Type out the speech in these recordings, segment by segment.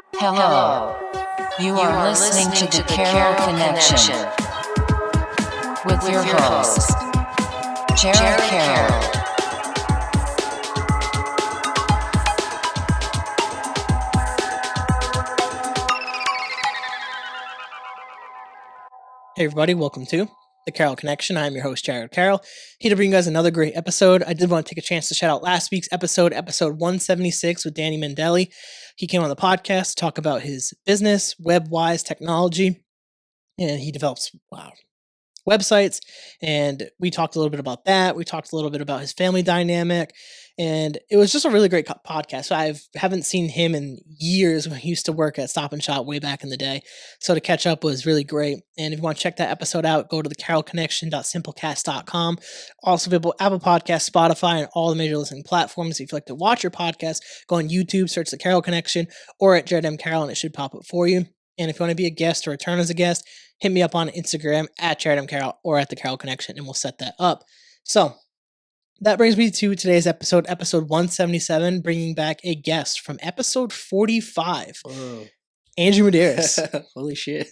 Hello. You are listening to the Carroll Connection with your host, Jared Carroll. Hey everybody, welcome to the Carroll Connection. I'm your host, Jared Carroll, here to bring you guys another great episode. I did want to take a chance to shout out last week's episode 176 with Danny Mandelli. He came on the podcast to talk about his business, web-wise technology, and he develops websites, and we talked a little bit about that. We talked a little bit about his family dynamic, and it was just a really great podcast. I haven't seen him in years when he used to work at Stop and Shop way back in the day, so to catch up was really great. And if you want to check that episode out, go to the carrollconnection.simplecast.com. Also available Apple Podcasts, Spotify, and all the major listening platforms. If you like to watch your podcast, go on YouTube, search the Carroll Connection, or at Jared M. Carroll, and it should pop up for you. And if you want to be a guest or return as a guest, hit me up on Instagram at Jared M. Carroll or at the Carroll Connection, and we'll set that up. So that brings me to today's episode 177, bringing back a guest from episode 45. Whoa. Andrew Medeiros. Holy shit.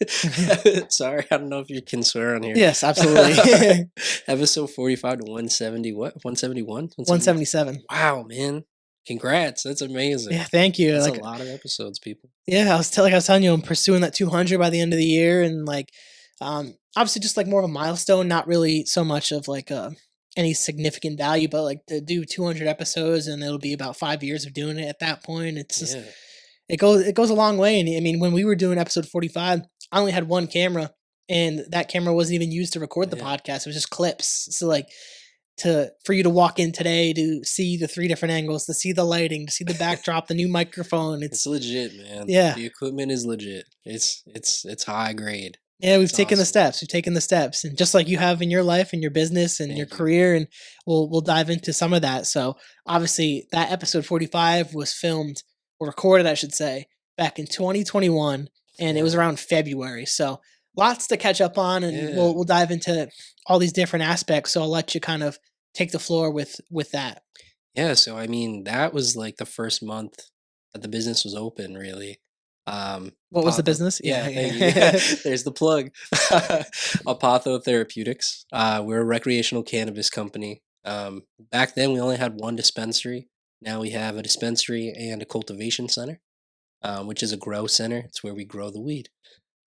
Sorry, I don't know if you can swear on here. Yes, absolutely. Episode 45 to 170, what? 171? 177. Wow, man. Congrats. That's amazing. Yeah, thank you. That's a lot of episodes, people. Yeah, I was telling you, I'm pursuing that 200 by the end of the year, and obviously just like more of a milestone, not really so much of any significant value, but like to do 200 episodes, and it'll be about 5 years of doing it at that point. It's just it goes a long way. And I mean, when we were doing episode 45, I only had one camera, and that camera wasn't even used to record the podcast. It was just clips. So for you to walk in today to see the 3 different angles, to see the lighting, to see the backdrop, the new microphone. It's legit, man. Yeah. The equipment is legit. It's high grade. Yeah, we've taken the steps. We've taken the steps. And just like you have in your life and your business and your career, and we'll dive into some of that. So obviously that episode 45 was filmed, or recorded, I should say, back in 2021, and it was around February. So lots to catch up on, and we'll dive into all these different aspects. So I'll let you kind of take the floor with that. Yeah, so I mean, that was like the first month that the business was open, really. What was the business? Yeah. There's the plug. Apotho Therapeutics. We're a recreational cannabis company. Back then, we only had one dispensary. Now we have a dispensary and a cultivation center, which is a grow center. It's where we grow the weed.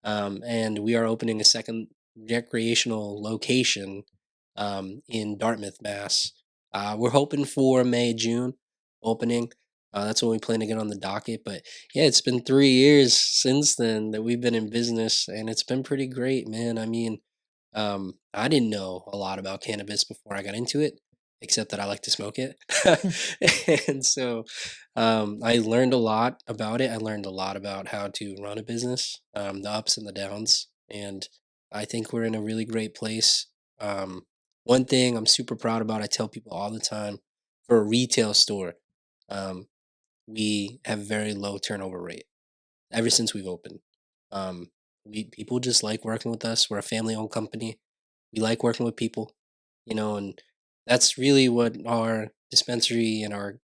And we are opening a second recreational location in Dartmouth, Mass. We're hoping for May, June opening. That's when we plan to get on the docket. But yeah, it's been 3 years since then that we've been in business, and it's been pretty great, man. I mean, I didn't know a lot about cannabis before I got into it, except that I like to smoke it. And so I learned a lot about it. I learned a lot about how to run a business, the ups and the downs. And I think we're in a really great place. One thing I'm super proud about, I tell people all the time, for a retail store, we have very low turnover rate ever since we've opened. People just like working with us. We're a family-owned company. We like working with people, and that's really what our dispensary and our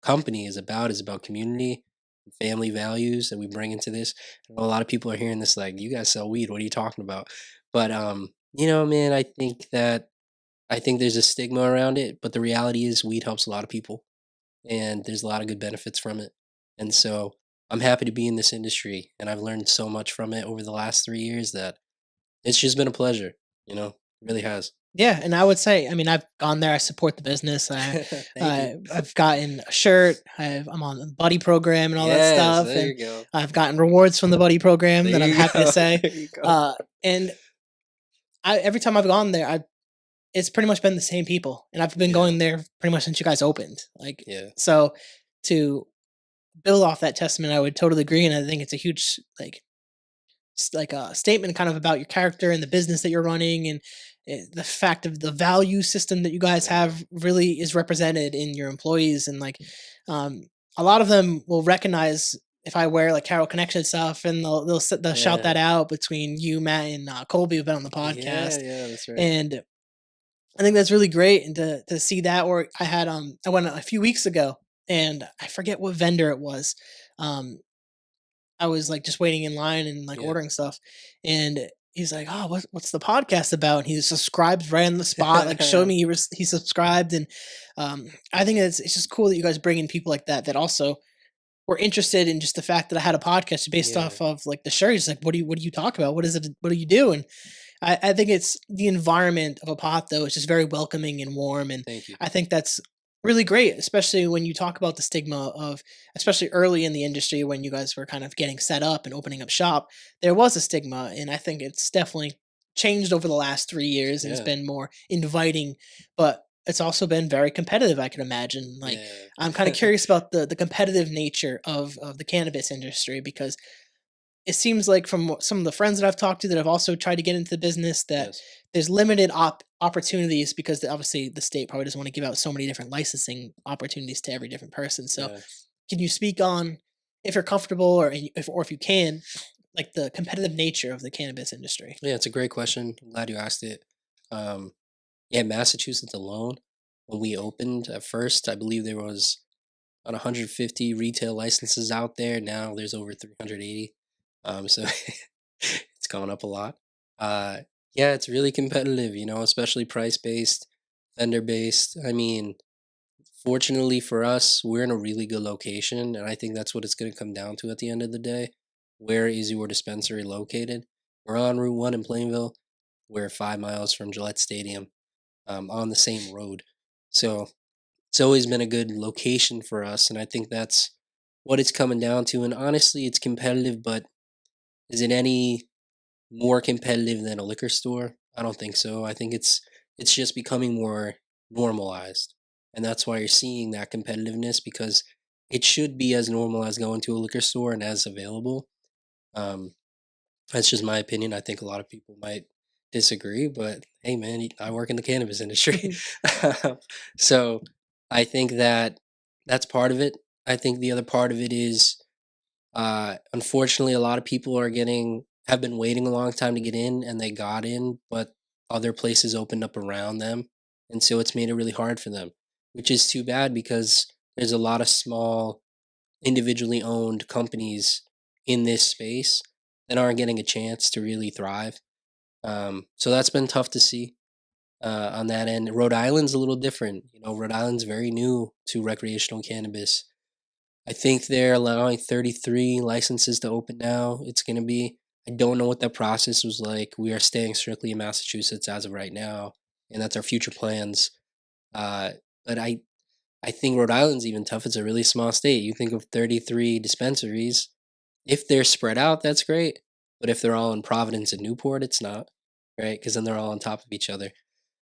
company is about community and family values that we bring into this. I know a lot of people are hearing this like, you guys sell weed. What are you talking about? But, man, I think there's a stigma around it, but the reality is weed helps a lot of people, and there's a lot of good benefits from it. And so I'm happy to be in this industry, and I've learned so much from it over the last 3 years that it's just been a pleasure, it really has. Yeah, and I would say, I mean, I've gone there. I support the business. I've gotten a shirt. I'm on the buddy program and all that stuff. There and you go. I've gotten rewards from the buddy program There that I'm you happy go. to say. There you go. And every time I've gone there, it's pretty much been the same people, and I've been going there pretty much since you guys opened. So to build off that testament, I would totally agree, and I think it's a huge a statement kind of about your character and the business that you're running, and the fact of the value system that you guys have really is represented in your employees. And a lot of them will recognize if I wear like Carroll Connection stuff, and they'll shout that out between you, Matt, and Colby, who've been on the podcast. Yeah, that's right. And I think that's really great, and to see that. Or I went a few weeks ago, and I forget what vendor it was. I was like just waiting in line and like Yeah. ordering stuff, and he's like, "Oh, what's the podcast about?" And he subscribed right on the spot, like showed me he subscribed, and I think it's just cool that you guys bring in people like that that also were interested in just the fact that I had a podcast based Yeah. off of like the show. He's like, what do you talk about? What is it? What do you do?" And I think it's the environment of a pot though. It's just very welcoming and warm, and Thank you. I think that's really great, especially when you talk about the stigma of, especially early in the industry when you guys were kind of getting set up and opening up shop. There was a stigma, and I think it's definitely changed over the last 3 years, and it's Yeah. been more inviting, but it's also been very competitive. I can imagine. Like, Yeah. I'm kind of curious about the competitive nature of the cannabis industry because it seems like from some of the friends that I've talked to that have also tried to get into the business that Yes. there's limited opportunities because obviously the state probably doesn't want to give out so many different licensing opportunities to every different person. So, Yeah. can you speak on if you're comfortable or if you can, like the competitive nature of the cannabis industry? Yeah, it's a great question. I'm glad you asked it. Um, yeah, Massachusetts alone, when we opened at first, I believe there was about 150 retail licenses out there. Now there's over 380. So it's gone up a lot. Uh, yeah, it's really competitive, especially price based, vendor based. I mean, fortunately for us, we're in a really good location, and I think that's what it's going to come down to at the end of the day. Where is your dispensary located? We're on Route 1 in Plainville. We're 5 miles from Gillette Stadium, on the same road. So it's always been a good location for us, and I think that's what it's coming down to. And honestly, it's competitive, but is it any more competitive than a liquor store? I don't think so. I think it's just becoming more normalized. And that's why you're seeing that competitiveness because it should be as normal as going to a liquor store and as available. Um, that's just my opinion. I think a lot of people might disagree, but hey, man, I work in the cannabis industry. So I think that that's part of it. I think the other part of it is, unfortunately, a lot of people have been waiting a long time to get in, and they got in, but other places opened up around them, and so it's made it really hard for them, which is too bad because there's a lot of small, individually owned companies in this space that aren't getting a chance to really thrive. So that's been tough to see, on that end. Rhode Island's a little different. Rhode Island's very new to recreational cannabis. I think they're allowing 33 licenses to open now. It's going to be, I don't know what that process was like. We are staying strictly in Massachusetts as of right now, and that's our future plans. Uh, but I think Rhode Island's even tough. It's a really small state. You think of 33 dispensaries. If they're spread out, that's great. But if they're all in Providence and Newport, it's not, right? Because then they're all on top of each other.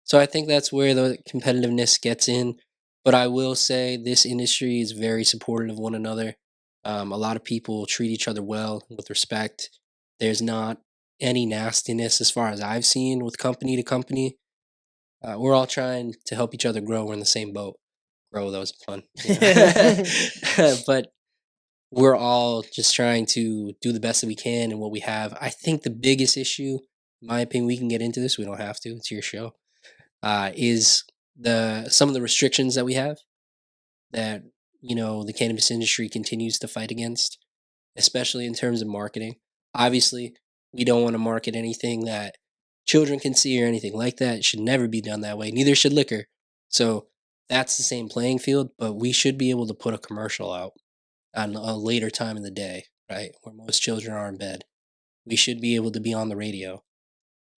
So I think that's where the competitiveness gets in. But I will say this industry is very supportive of one another. A lot of people treat each other well with respect. There's not any nastiness as far as I've seen with company to company. We're all trying to help each other grow. We're in the same boat. Grow, that was fun. But we're all just trying to do the best that we can and what we have. I think the biggest issue, in my opinion, we can get into this. We don't have to. It's your show. Is the some of the restrictions that we have that the cannabis industry continues to fight against, especially in terms of marketing. Obviously, we don't want to market anything that children can see or anything like that. It should never be done that way. Neither should liquor. So that's the same playing field, but we should be able to put a commercial out on a later time in the day, right? Where most children are in bed. We should be able to be on the radio,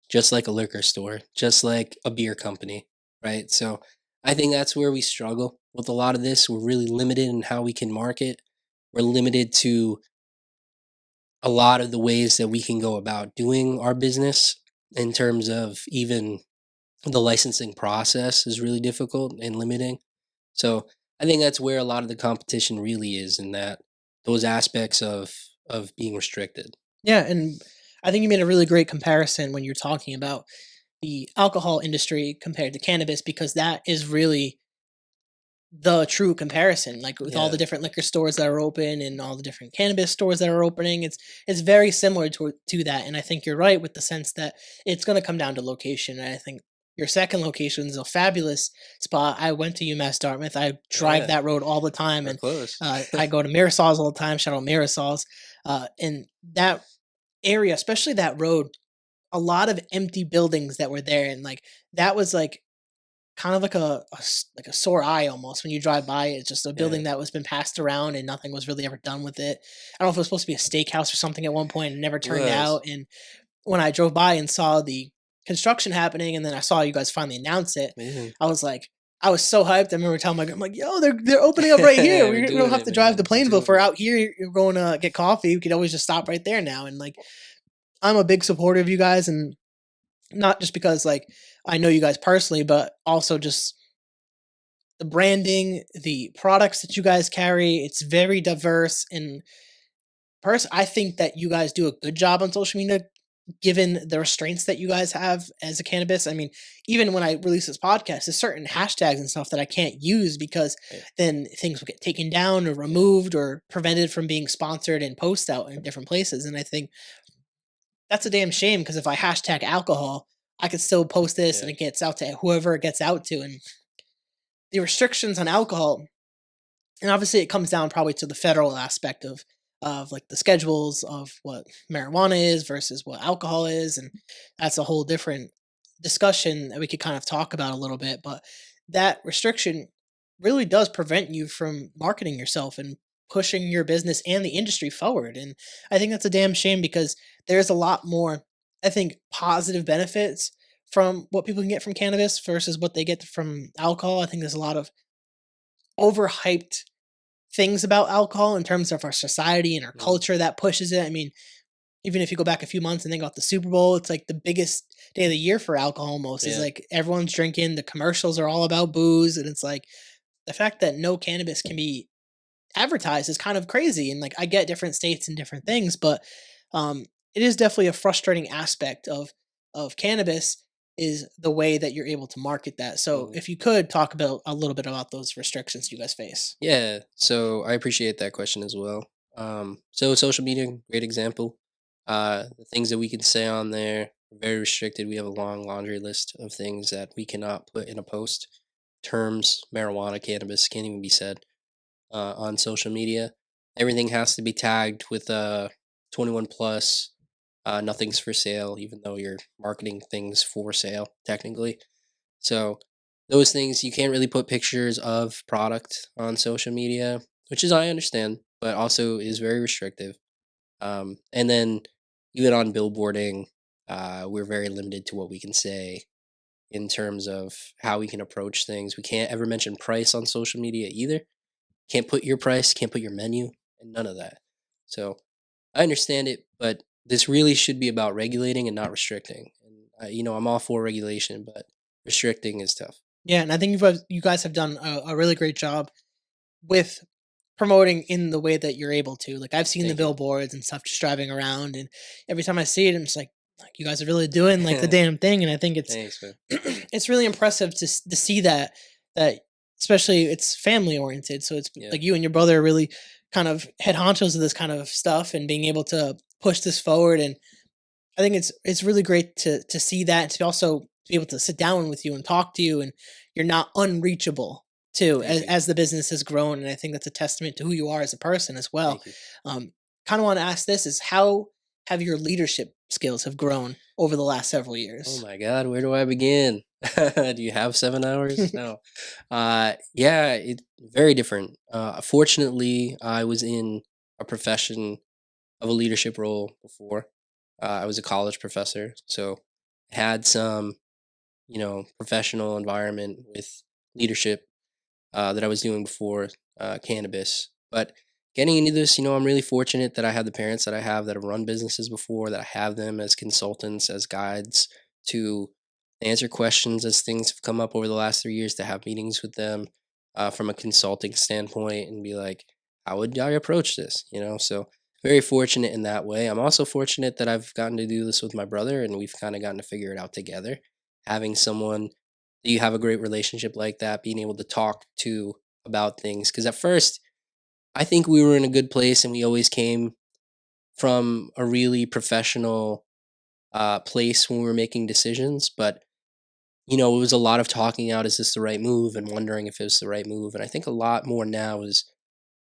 just like a liquor store, just like a beer company, right? So I think that's where we struggle with a lot of this. We're really limited in how we can market. We're limited to a lot of the ways that we can go about doing our business in terms of even the licensing process is really difficult and limiting. So I think that's where a lot of the competition really is in that those aspects of being restricted. Yeah, and I think you made a really great comparison when you're talking about the alcohol industry compared to cannabis because that is really the true comparison. Like with all the Yeah. different liquor stores that are open and all the different cannabis stores that are opening, it's very similar to that. And I think you're right with the sense that it's going to come down to location. And I think your second location is a fabulous spot. I went to UMass Dartmouth. I drive Yeah, that road all the time, we're and close. I go to Marisol's all the time. Shout out Marisol's, and that area, especially that road, a lot of empty buildings that were there, and like that was like kind of like like a sore eye almost when you drive by. It's just a Yeah, building that was been passed around and nothing was really ever done with it. I don't know if it was supposed to be a steakhouse or something at one point and never it turned was. out. And when I drove by and saw the construction happening, and then I saw you guys finally announce it, Man. I was like, I was so hyped. I remember telling my I'm like, yo, they're opening up right here. We're We don't doing have it, to drive man. to We're Plainville. If doing we're it. out here, you're going to get coffee. We could always just stop right there now. And like, I'm a big supporter of you guys, and not just because like I know you guys personally, but also just the branding, the products that you guys carry. It's very diverse, and I think that you guys do a good job on social media given the restraints that you guys have as a cannabis. I mean, even when I release this podcast, there's certain hashtags and stuff that I can't use because Right. then things will get taken down or Yeah, removed or prevented from being sponsored and posted out in different places. And I think that's a damn shame because if I hashtag alcohol, I could still post this yeah. and it gets out to whoever it gets out to. And the restrictions on alcohol, and obviously it comes down probably to the federal aspect of like the schedules of what marijuana is versus what alcohol is, and that's a whole different discussion that we could kind of talk about a little bit. But that restriction really does prevent you from marketing yourself and pushing your business and the industry forward, and I think that's a damn shame because there's a lot more, I think, positive benefits from what people can get from cannabis versus what they get from alcohol. I think there's a lot of overhyped things about alcohol in terms of our society and our Mhm. culture that pushes it. I mean, even if you go back a few months and think about the Super Bowl, it's like the biggest day of the year for alcohol almost. Is Yeah, like everyone's drinking, the commercials are all about booze, and it's like the fact that no cannabis can be advertised is kind of crazy. And like I get different states and different things, but um it is definitely a frustrating aspect of cannabis is the way that you're able to market that. So mhm. if you could talk about a little bit about those restrictions you guys face. Yeah. So I appreciate that question as well. So social media, great example. The things that we can say on there are very restricted. We have a long laundry list of things that we cannot put in a post. Terms, marijuana, cannabis can't even be said on social media. Everything has to be tagged with 21 plus. Nothing's for sale, even though you're marketing things for sale technically. So those things you can't really put pictures of product on social media, which is I understand, but also is very restrictive. And then even on billboarding, we're very limited to what we can say in terms of how we can approach things. We can't ever mention price on social media either. Can't put your price, can't put your menu, and none of that. So I understand it, but this really should be about regulating and not restricting. And I'm all for regulation, but restricting is tough. Yeah, and I think you guys have done a really great job with promoting in the way that you're able to. Like I've seen the Thank you. billboards and stuff just driving around, and every time I see it, I'm just like you guys are really doing like the damn thing. And I think it's Thanks, man. it's really impressive to see that especially it's family oriented. So it's Yeah, like you and your brother are really kind of head honchos of this kind of stuff and being able to push this forward. And I think it's really great to see that, to also be able to sit down with you and talk to you, and you're not unreachable too thank you, as the business has grown. And I think that's a testament to who you are as a person as well. thank you. Um, Kind of want to ask this is how have your leadership skills have grown over the last several Oh years? my God, where do I begin? Do you have 7 hours? No. Yeah, it very different. Fortunately, I was in a profession of a leadership role before. I was a college professor, so had some, professional environment with leadership that I was doing before cannabis. But getting into this, I'm really fortunate that I have the parents that I have that have run businesses before, that I have them as consultants, as guides to answer questions as things have come up over the last 3 years, to have meetings with them from a consulting standpoint and be like, how would I approach this? So very fortunate in that way. I'm also fortunate that I've gotten to do this with my brother and we've kind of gotten to figure it out together. Having someone you have a great relationship like that, being able to talk to about things. Because at first, I think we were in a good place and we always came from a really professional place when we were making decisions. But it was a lot of talking out, is this the right move, and wondering if it was the right move. And I think a lot more now is,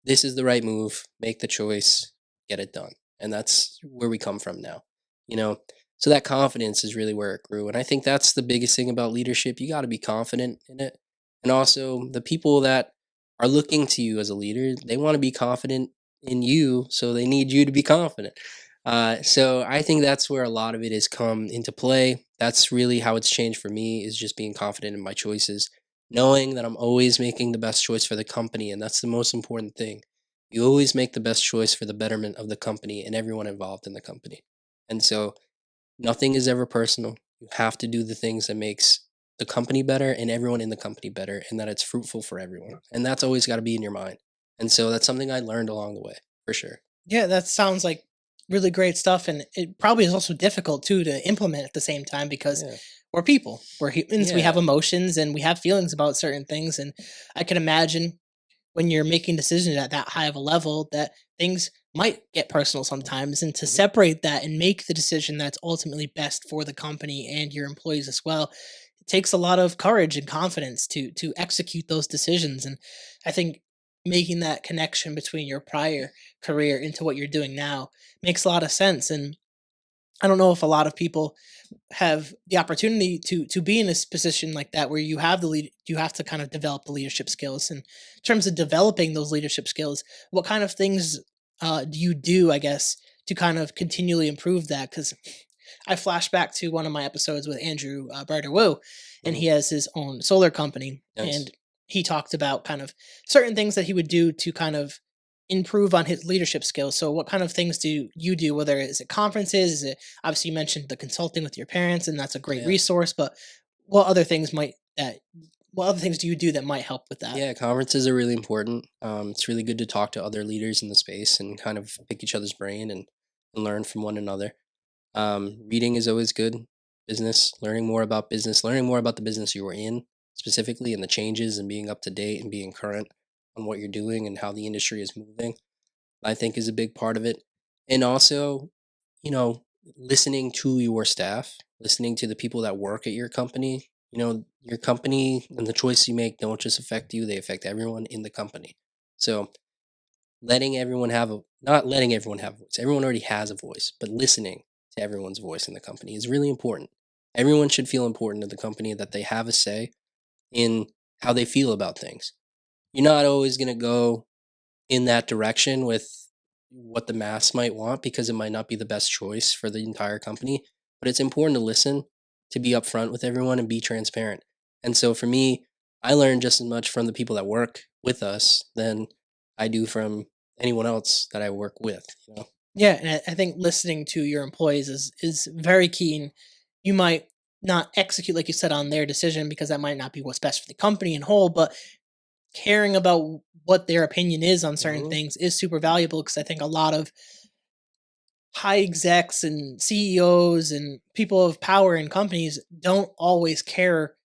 this is the right move, make the choice, get it done. And that's where we come from now. You know, so that confidence is really where it grew. And I think that's the biggest thing about leadership. You got to be confident in it. And also, the people that are looking to you as a leader, they want to be confident in you, so they need you to be confident. So I think that's where a lot of it has come into play. That's really how it's changed for me, is just being confident in my choices, knowing that I'm always making the best choice for the company, and that's the most important thing. You always make the best choice for the betterment of the company and everyone involved in the company. And so nothing is ever personal. You have to do the things that makes the company better and everyone in the company better, and that it's fruitful for everyone. And that's always got to be in your mind. And so that's something I learned along the way, for sure. Yeah, that sounds like really great stuff, and it probably is also difficult too to implement at the same time because Yeah. we're people, we're humans, we have Yeah. emotions, and we have feelings about certain things. And I can imagine when you're making decisions at that high of a level that things might get personal sometimes, and to Mhm. separate that and make the decision that's ultimately best for the company and your employees as well, it takes a lot of courage and confidence to execute those decisions. And I think making that connection between your prior career into what you're doing now makes a lot of sense. And I don't know if a lot of people have the opportunity to be in this position like that, where you have the lead, you have to kind of develop the leadership skills. And in terms of developing those leadership skills, what kind of things do you do, I guess, to kind of continually improve that? Because I flash back to one of my episodes with Andrew Barter Wu, and Mhm. he has his own solar company, Nice. and he talked about kind of certain things that he would do to kind of improve on his leadership skills. So, what kind of things do you do? Whether is it conferences, is it, obviously you mentioned the consulting with your parents, and that's a great Yeah. resource. But what other things might that? What other things do you do that might help with that? Yeah, conferences are really important. It's really good to talk to other leaders in the space and kind of pick each other's brain and learn from one another. Reading is always good. Business, learning more about business, learning more about the business you were in specifically, and the changes, and being up to date and being current on what you're doing and how the industry is moving, I think is a big part of it. And also, you know, listening to your staff, listening to the people that work at your company. Your company and the choice you make don't just affect you, they affect everyone in the company. So not letting everyone have a voice. Everyone already has a voice, but listening to everyone's voice in the company is really important. Everyone should feel important to the company, that they have a say in how they feel about things. You're not always going to go in that direction with what the mass might want, because it might not be the best choice for the entire company. But it's important to listen, to be upfront with everyone and be transparent. And so for me, I learn just as much from the people that work with us than I do from anyone else that I work with. Yeah, and I think listening to your employees is very key. And you might not execute like you said on their decision because that might not be what's best for the company in whole, but caring about what their opinion is on certain Hmm. things is super valuable. Because I think a lot of high execs and CEOs and people of power in companies don't always care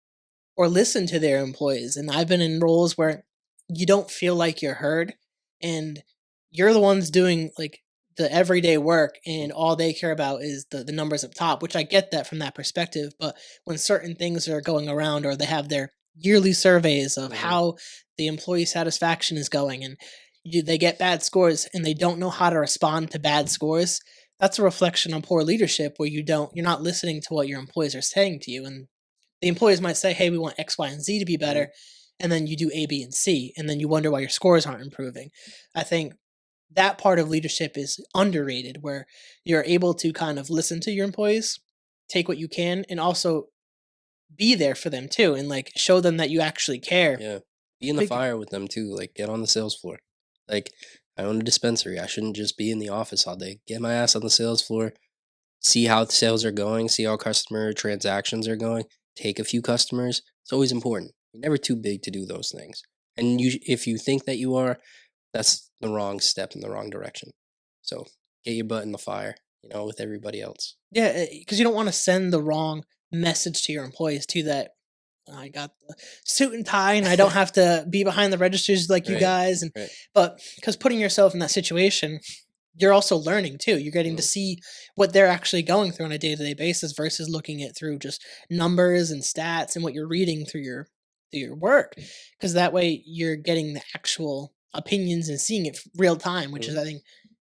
or listen to their employees. And I've been in roles where you don't feel like you're heard, and you're the ones doing like the everyday work, and all they care about is the numbers up top, which I get that from that perspective. But when certain things are going around, or they have their yearly surveys of Hmm. how the employee satisfaction is going, and they get bad scores and they don't know how to respond to bad scores, that's a reflection on poor leadership, where you're not listening to what your employees are saying to you. And the employees might say, "Hey, we want X, Y, and Z to be Hmm. better," and then you do A, B, and C, and then you wonder why your scores aren't improving. I think that part of leadership is underrated, where you're able to kind of listen to your employees, take what you can, and also be there for them too, and like show them that you actually care. Yeah. Be in the Bec- fire with them too. Like, get on the sales floor. Like, I own a dispensary. I shouldn't just be in the office all day. Get my ass on the sales floor, see how the sales are going, see how customer transactions are going, take a few customers. It's always important. You're never too big to do those things. And if you think that you are, that's the wrong step in the wrong direction. So get your butt in the fire, with everybody else. yeah, because you don't want to send the wrong message to your employees too. That I got the suit and tie, and I don't have to be behind the registers like you Right. guys. And Right. but because putting yourself in that situation, you're also learning too. You're getting to Mm, see what they're actually going through on a day-to-day basis versus looking at through just numbers and stats and what you're reading through your work. Because that way you're getting the actual opinions and seeing it real time, which is mm. I think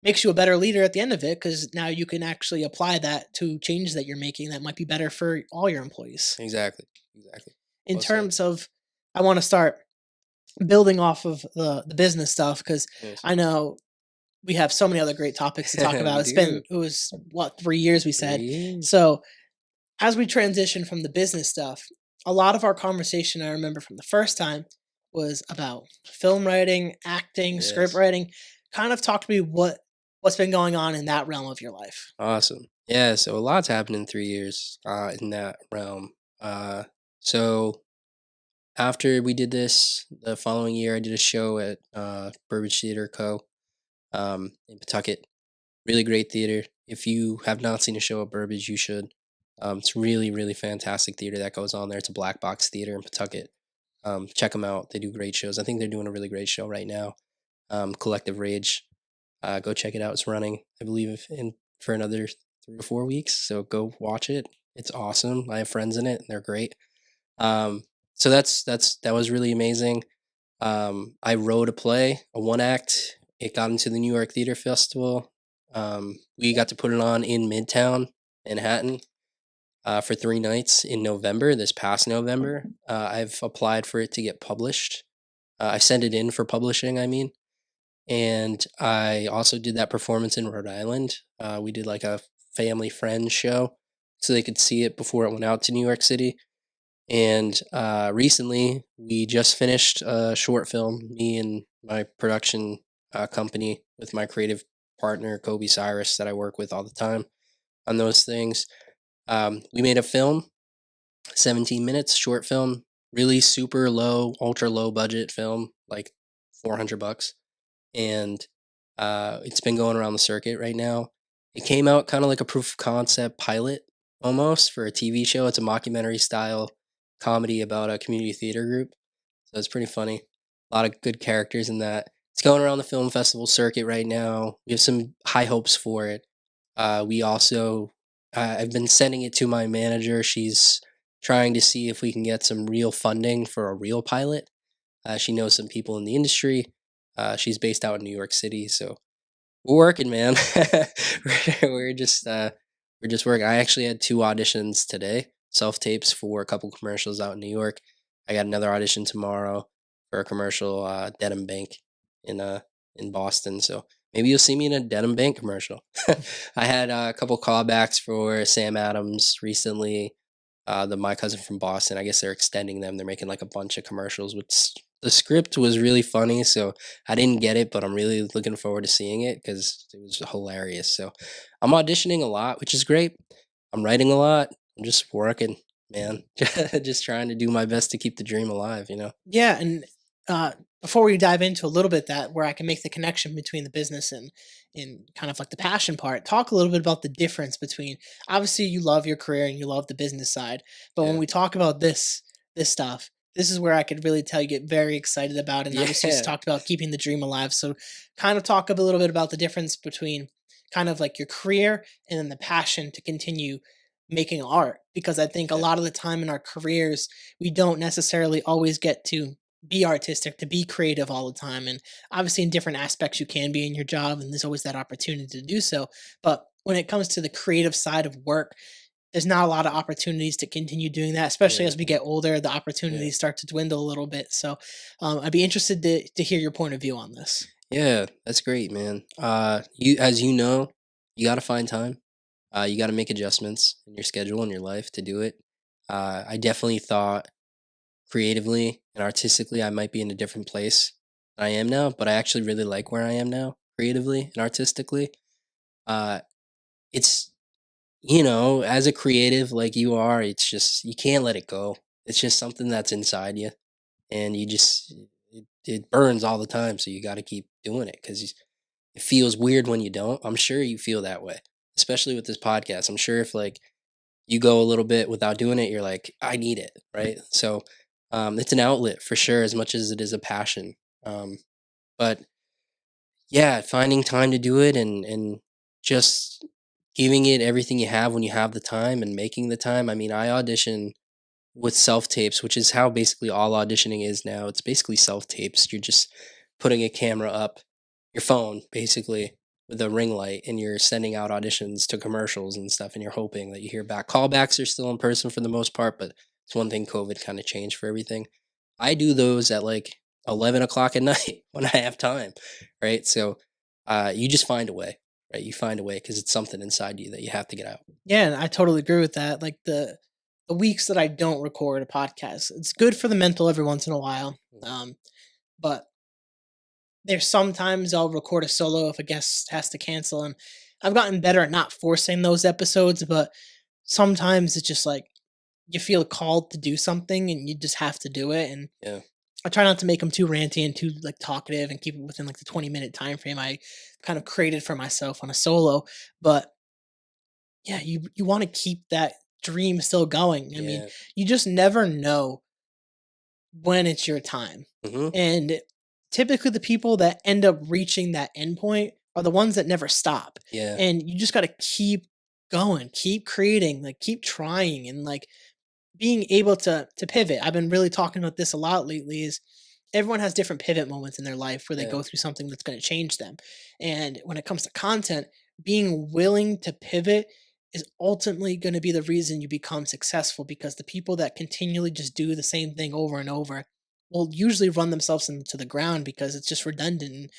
makes you a better leader at the end of it because now you can actually apply that to changes that you're making that might be better for all your employees. Exactly. Exactly. In Well said. terms of, I want to start building off of the business stuff because Yes. I know we have so many other great topics to talk about. We It's been do. it was what 3 years we said. 3 years. So as we transition from the business stuff, a lot of our conversation I remember from the first time was about film writing, acting, script Yes. writing. Kind of talk to me what's been going on in that realm of your life. Awesome. Yeah, so a lot's happened in 3 years, in that realm. So after we did this, the following year, I did a show at, Burbage Theater Co., in Pawtucket. Really great theater. If you have not seen a show at Burbage, you should. It's really, really fantastic theater that goes on there. It's a black box theater in Pawtucket. Check them out. They do great shows. I think they're doing a really great show right now. Collective Rage. Go check it out. It's running, I believe, in for another 3 or 4 weeks. So go watch it. It's awesome. I have friends in it. And they're great. So that was really amazing. I wrote a play, a one act. It got into the New York Theater Festival. We got to put it on in Midtown Manhattan, for 3 nights in November. This past November, I've applied for it to get published. I sent it in for publishing. I mean, and I also did that performance in Rhode Island. We did like a family friend show, so they could see it before it went out to New York City. And recently, we just finished a short film. Me and my production company with my creative partner Kobe Cyrus that I work with all the time on those things. We made a film, 17 minutes, short film, really super low, ultra low budget film, like $400, and it's been going around the circuit right now. It came out kind of like a proof of concept pilot almost for a TV show. It's a mockumentary style comedy about a community theater group. So it's pretty funny. A lot of good characters in that. It's going around the film festival circuit right now. We have some high hopes for it. We also, I've been sending it to my manager. She's trying to see if we can get some real funding for a real pilot. She knows some people in the industry. She's based out in New York City, so we're working, man. We're just working. I actually had 2 auditions today, self tapes for a couple commercials out in New York. I got another audition tomorrow for a commercial, Denim Bank in in Boston. So maybe you'll see me in a Denim Bank commercial. I had a couple callbacks for Sam Adams recently. The My Cousin from Boston. I guess they're extending them. They're making like a bunch of commercials. Which the script was really funny, so I didn't get it, but I'm really looking forward to seeing it because it was hilarious. So I'm auditioning a lot, which is great. I'm writing a lot. I'm just working, man. Just trying to do my best to keep the dream alive. You know. Yeah, and uh, before we dive into a little bit that where I can make the connection between the business and kind of like the passion part, talk a little bit about the difference between obviously you love your career and you love the business side, but when Yeah. we talk about this stuff, this is where I could really tell you get very excited about. And obviously, you just Yeah. talked about keeping the dream alive. So, kind of talk a little bit about the difference between kind of like your career and then the passion to continue making art because I think a Yeah. lot of the time in our careers we don't necessarily always get to be artistic, to be creative all the time. And obviously, in different aspects, you can be in your job, and there's always that opportunity to do so. But when it comes to the creative side of work, there's not a lot of opportunities to continue doing that, especially Yeah. as we get older. The Yeah. opportunities start to dwindle a little bit. So, I'd be interested to hear your point of view on this. Yeah. That's great, man. You as you know, you got to find time. You got to make adjustments in your schedule and your life to do it. I definitely thought creatively and artistically I might be in a different place than I am now, but I actually really like where I am now creatively and artistically. Uh, it's as a creative like you are, it's just you can't let it go. It's just something that's inside you, and it burns all the time. So you got to keep doing it because it feels weird when you don't. I'm sure you feel that way, especially with this podcast. I'm sure if like you go a little bit without doing it, you're like, I need it, right? So it's an outlet for sure, as much as it is a passion. But yeah, finding time to do it and just giving it everything you have when you have the time and making the time. I mean, I audition with self tapes, which is how basically all auditioning is now. It's basically self tapes. You're just putting a camera up your phone, basically, with a ring light, and you're sending out auditions to commercials and stuff, and you're hoping that you hear back. Callbacks are still in person for the most part, but it's one thing COVID kind of changed for everything. I do those at like 11 o'clock at night when I have time, right? So you just find a way, right? You find a way because it's something inside you that you have to get out. Yeah, and I totally agree with that. Like the weeks that I don't record a podcast, it's good for the mental every once in a while. But there's sometimes I'll record a solo if a guest has to cancel, and I've gotten better at not forcing those episodes, but sometimes it's just like you feel called to do something and you just have to do it. And Yeah. I try not to make them too ranty and too like talkative and keep it within like the 20-minute time frame I kind of created for myself on a solo. But yeah, you want to keep that dream still going. I mean, Yeah. you just never know when it's your time. Hmm. And typically the people that end up reaching that endpoint are the ones that never stop. Yeah. And you just got to keep going, keep creating, like keep trying and like being able to pivot. I've been really talking about this a lot lately is everyone has different pivot moments in their life where they Yeah. go through something that's going to change them. And when it comes to content, being willing to pivot is ultimately going to be the reason you become successful because the people that continually just do the same thing over and over will usually run themselves into the ground because it's just redundant. And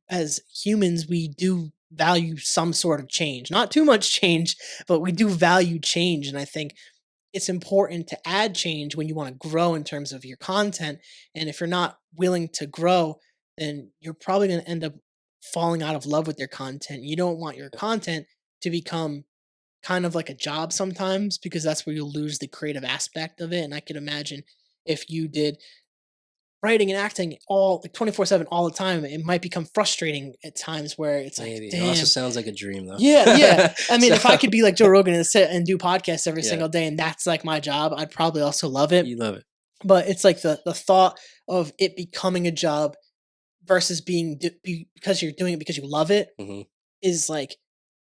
as humans, we do value some sort of change, not too much change, but we do value change. And I think it's important to add change when you want to grow in terms of your content. And if you're not willing to grow, then you're probably going to end up falling out of love with your content. You don't want your content to become kind of like a job sometimes because that's where you'll lose the creative aspect of it. And I can imagine if you did writing and acting all like 24/7 all the time, it might become frustrating at times where it's like, Maybe. It also damn. sounds like a dream, though. Yeah, yeah. I mean, So, if I could be like Joe Rogan and sit and do podcasts every yeah, single day and that's like my job, I'd probably also love it. you love it. But it's like the thought of it becoming a job versus because you're doing it because you love it Hmm. is like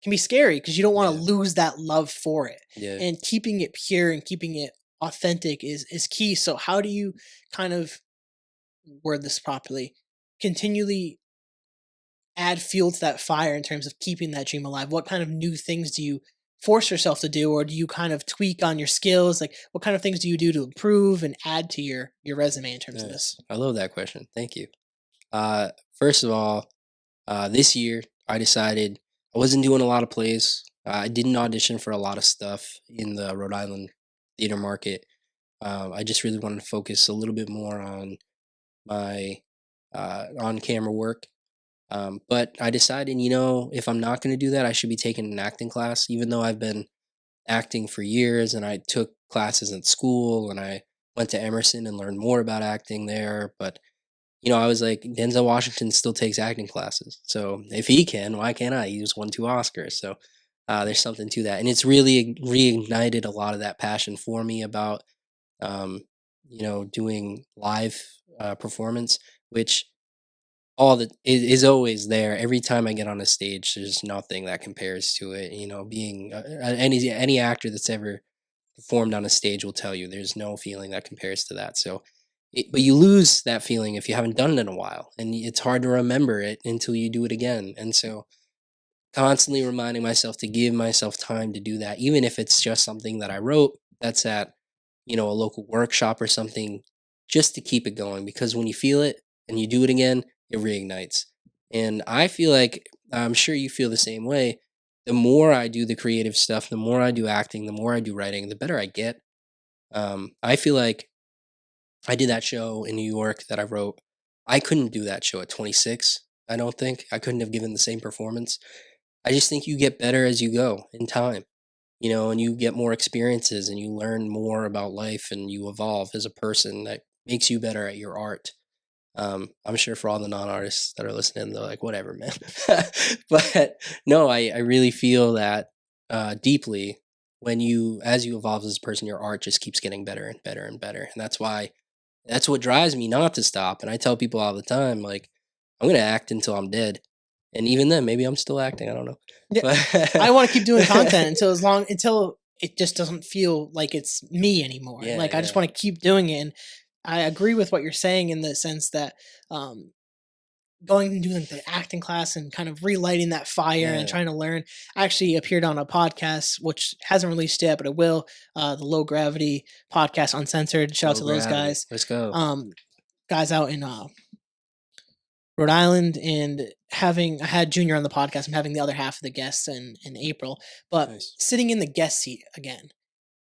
can be scary because you don't want Yeah. to lose that love for it. Yeah. And keeping it pure and keeping it authentic is key. So how do you kind of word this properly? Continually add fuel to that fire in terms of keeping that dream alive? What kind of new things do you force yourself to do, or do you kind of tweak on your skills? Like, what kind of things do you do to improve and add to your resume in terms of Nice. this? I love that question. Thank you. First of all, this year I decided I wasn't doing a lot of plays. I didn't audition for a lot of stuff in the Rhode Island theater market. I just really wanted to focus a little bit more on my on camera work. But I decided, if I'm not going to do that, I should be taking an acting class, even though I've been acting for years and I took classes in school and I went to Emerson and learned more about acting there. But, I was like, Denzel Washington still takes acting classes. So if he can, why can't I? He just won 2 Oscars. So there's something to that. And it's really reignited a lot of that passion for me about, um, doing live performance, which all the is always there. Every time I get on a stage, there's nothing that compares to it. Being any actor that's ever performed on a stage will tell you there's no feeling that compares to that. So, but you lose that feeling if you haven't done it in a while, and it's hard to remember it until you do it again. And so, constantly reminding myself to give myself time to do that, even if it's just something that I wrote that's at a local workshop or something, just to keep it going. Because when you feel it and you do it again, it reignites. And I feel like I'm sure you feel the same way. The more I do the creative stuff, the more I do acting, the more I do writing, the better I get. I feel like I did that show in New York that I wrote. I couldn't do that show at 26. I don't think I couldn't have given the same performance. I just think you get better as you go in time, and you get more experiences and you learn more about life and you evolve as a person that makes you better at your art. I'm sure for all the non-artists that are listening, they're like, whatever, man. But no, I really feel that deeply as you evolve as a person, your art just keeps getting better and better and better. And that's what drives me not to stop. And I tell people all the time, like, I'm gonna act until I'm dead, and even then, maybe I'm still acting. I don't know. Yeah, But I want to keep doing content until it just doesn't feel like it's me anymore. yeah, Like I just yeah, want to keep doing it. And I agree with what you're saying in the sense that um, going and doing the acting class and kind of relighting that fire and yeah. trying to learn. I actually appeared on a podcast which hasn't released yet, but it will. The Low Gravity Podcast Uncensored. Shout out Low to those gravity. guys. Let's go. Um, guys out in Rhode Island, and I had Junior on the podcast. I'm having the other half of the guests in April, but Nice. sitting in the guest seat again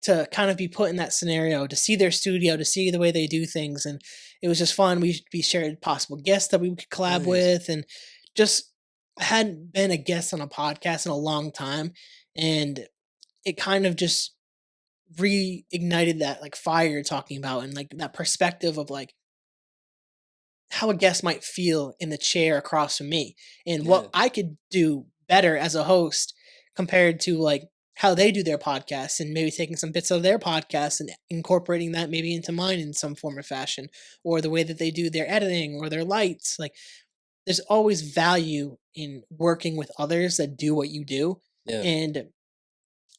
to kind of be put in that scenario, to see their studio, to see the way they do things, and it was just fun. We shared possible guests that we could collab Nice. with, and just I hadn't been a guest on a podcast in a long time, and it kind of just reignited that like fire you're talking about, and like that perspective of like how a guest might feel in the chair across from me and Yeah. what I could do better as a host compared to like how they do their podcasts, and maybe taking some bits of their podcast and incorporating that maybe into mine in some form or fashion, or the way that they do their editing or their lights. Like there's always value in working with others that do what you do. Yeah. And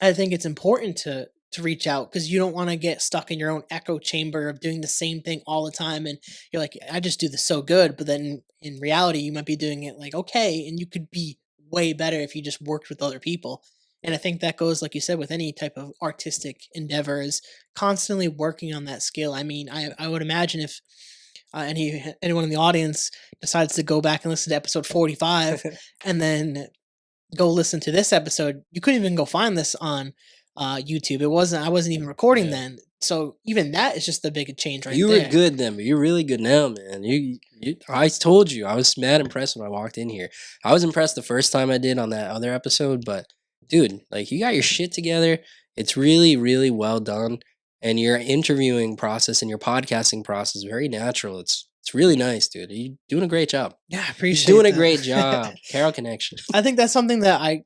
I think it's important to reach out because you don't want to get stuck in your own echo chamber of doing the same thing all the time, and you're like, I just do this so good, but then in reality you might be doing it like okay, and you could be way better if you just worked with other people. And I think that goes, like you said, with any type of artistic endeavor, is constantly working on that skill. I mean, I would imagine if anyone in the audience decides to go back and listen to episode 45 and then go listen to this episode, you couldn't even go find this on YouTube. I wasn't even recording Yeah. then. So even that is just the big change right You there. were good then, but you're really good now, man. I told you, I was mad impressed when I walked in here. I was impressed the first time I did on that other episode, but dude, like you got your shit together. It's really, really well done, and your interviewing process and your podcasting process is very natural. It's really nice, dude. You're doing a great job. Yeah, I You're appreciate doing a that. great job. Carroll Connection. I think that's something that I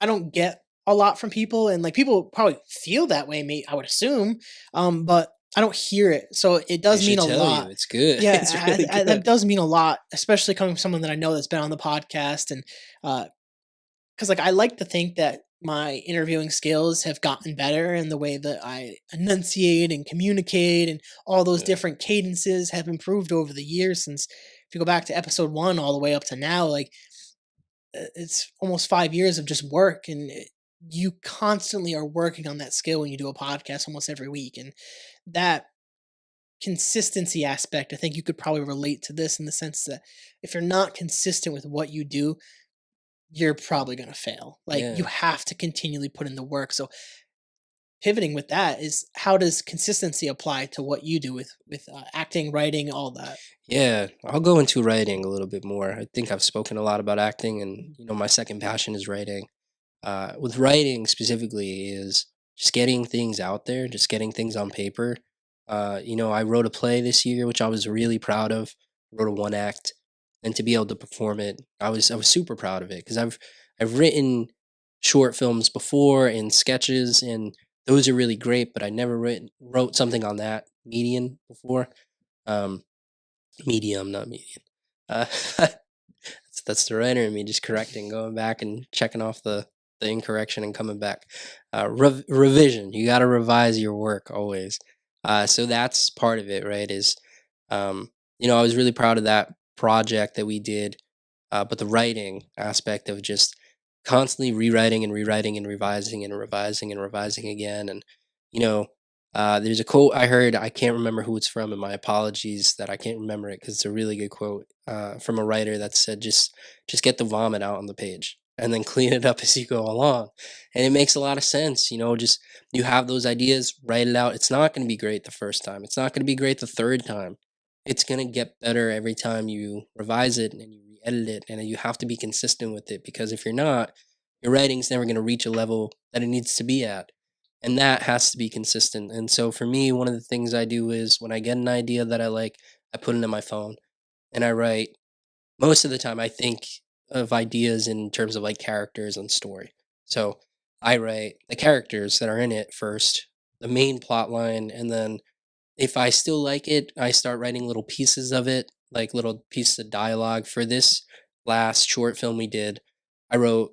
don't get a lot from people, and like people probably feel that way, I would assume. But I don't hear it. So it They does mean should a tell lot. you it's good. Yeah, It's really that good. does mean a lot, especially coming from someone that I know that's been on the podcast. And because like I like to think that my interviewing skills have gotten better, and the way that I enunciate and communicate and all those Yeah. different cadences have improved over the years. Since if you go back to episode 1 all the way up to now, like it's almost 5 years of just work, and you constantly are working on that skill when you do a podcast almost every week. And that consistency aspect, I think you could probably relate to this in the sense that if you're not consistent with what you do, you're probably going to fail. Like you Yeah. have to continually put in the work. So pivoting with that is, how does consistency apply to what you do with acting, writing, all that? Yeah, I'll go into writing a little bit more. I think I've spoken a lot about acting, and my second passion is writing. With writing specifically is just getting things out there, just getting things on paper. I wrote a play this year, which I was really proud of. Wrote a one act, and to be able to perform it, I was super proud of it because I've written short films before and sketches, and those are really great. But I never wrote something on that median before. Um, Medium, not median. That's the writer in me just correcting, going back and checking off the incorrection and coming back. Revision. You got to revise your work always. So that's part of it, right? I was really proud of that project that we did, but the writing aspect of just constantly rewriting and rewriting and revising and revising and revising again. And, you know, there's a quote I heard, I can't remember who it's from, and my apologies that I can't remember it because it's a really good quote from a writer that said, just get the vomit out on the page and then clean it up as you go along. And it makes a lot of sense. Just you have those ideas, write it out. It's not going to be great the first time. It's not going to be great the third time. It's going to get better every time you revise it and you re-edit it. And you have to be consistent with it, because if you're not, your writing's never going to reach a level that it needs to be at. And that has to be consistent. And so for me, one of the things I do is when I get an idea that I like, I put it in my phone and I write. Most of the time, I think of ideas in terms of like characters and story. So I write the characters that are in it first, the main plot line, and then if I still like it, I start writing little pieces of it like little pieces of dialogue. For this last short film we did, I wrote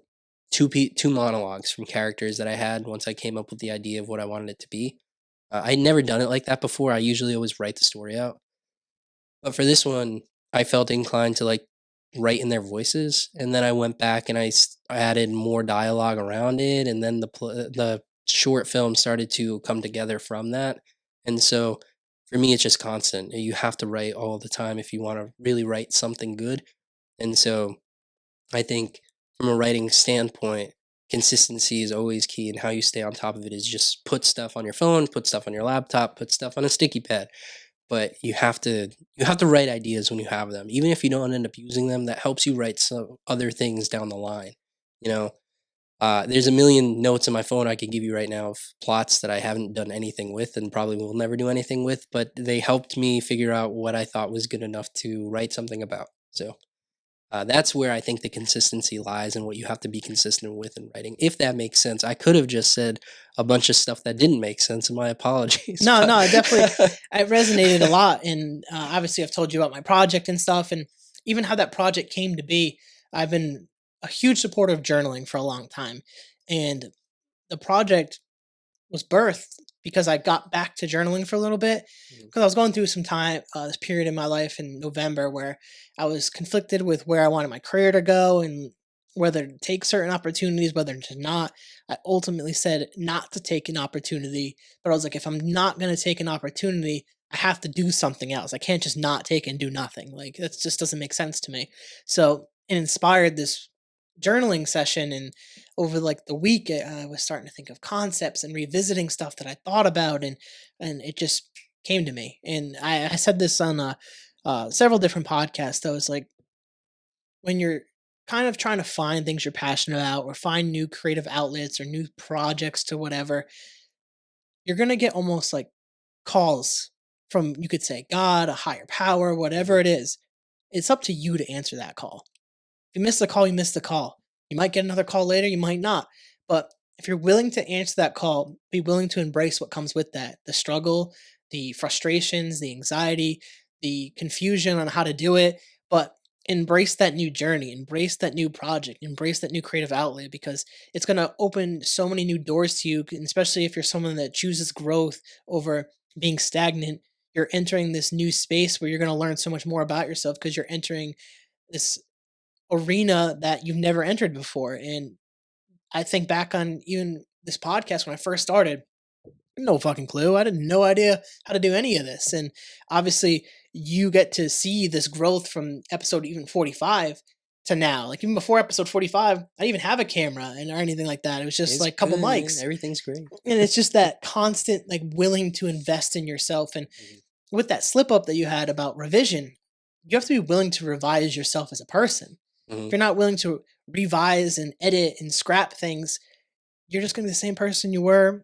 two monologues from characters that I had once I came up with the idea of what I wanted it to be. I'd never done it like that before. I usually always write the story out. But for this one, I felt inclined to like write in their voices, and then I went back and I added more dialogue around it, and then the short film started to come together from that. And so for me, it's just constant. You have to write all the time if you want to really write something good. And so I think from a writing standpoint, consistency is always key, and how you stay on top of it is just put stuff on your phone, put stuff on your laptop, put stuff on a sticky pad. But you have to write ideas when you have them, even if you don't end up using them. That helps you write some other things down the line. You know, there's a million notes on my phone I can give you right now of plots that I haven't done anything with and probably will never do anything with, but they helped me figure out what I thought was good enough to write something about. So that's where I think the consistency lies and what you have to be consistent with in writing, if that makes sense. I could have just said a bunch of stuff that didn't make sense, and my apologies. No, no, But it resonated a lot, and obviously, I've told you about my project and stuff, and even how that project came to be. I've been a huge supporter of journaling for a long time, and the project was birthed because I got back to journaling for a little bit Mhm. because I was going through some time, this period in my life in November where I was conflicted with where I wanted my career to go and whether to take certain opportunities, whether to not. I ultimately said not to take an opportunity, but I was like, if I'm not going to take an opportunity, I have to do something else. I can't just not take and do nothing. Like that just doesn't make sense to me. So it inspired this journaling session, and over like the week I was starting to think of concepts and revisiting stuff that I thought about, and it just came to me. And I said this on several different podcasts. I was like, when you're kind of trying to find things you're passionate about or find new creative outlets or new projects to whatever, you're gonna get almost like calls from, you could say, God, a higher power, whatever Mhm. it is. It's up to you to answer that call. If you miss the call, you miss the call. You might get another call later, you might not. But if you're willing to answer that call, be willing to embrace what comes with that, the struggle, the frustrations, the anxiety, the confusion on how to do it, but embrace that new journey, embrace that new project, embrace that new creative outlet, because it's going to open so many new doors to you, and especially if you're someone that chooses growth over being stagnant. You're entering this new space where you're going to learn so much more about yourself because you're entering this arena that you've never entered before. And I think back on even this podcast when I first started, no fucking clue. I had no idea how to do any of this. And obviously, you get to see this growth from episode even 45 to now. Like, even before episode 45, I didn't even have a camera and or anything like that. It was just It's like a couple good, man. mics. Everything's great. And it's just that constant, like, willing to invest in yourself. And Mhm. with that slip up that you had about revision, you have to be willing to revise yourself as a person. If Mhm. you're not willing to revise and edit and scrap things, you're just gonna be the same person you were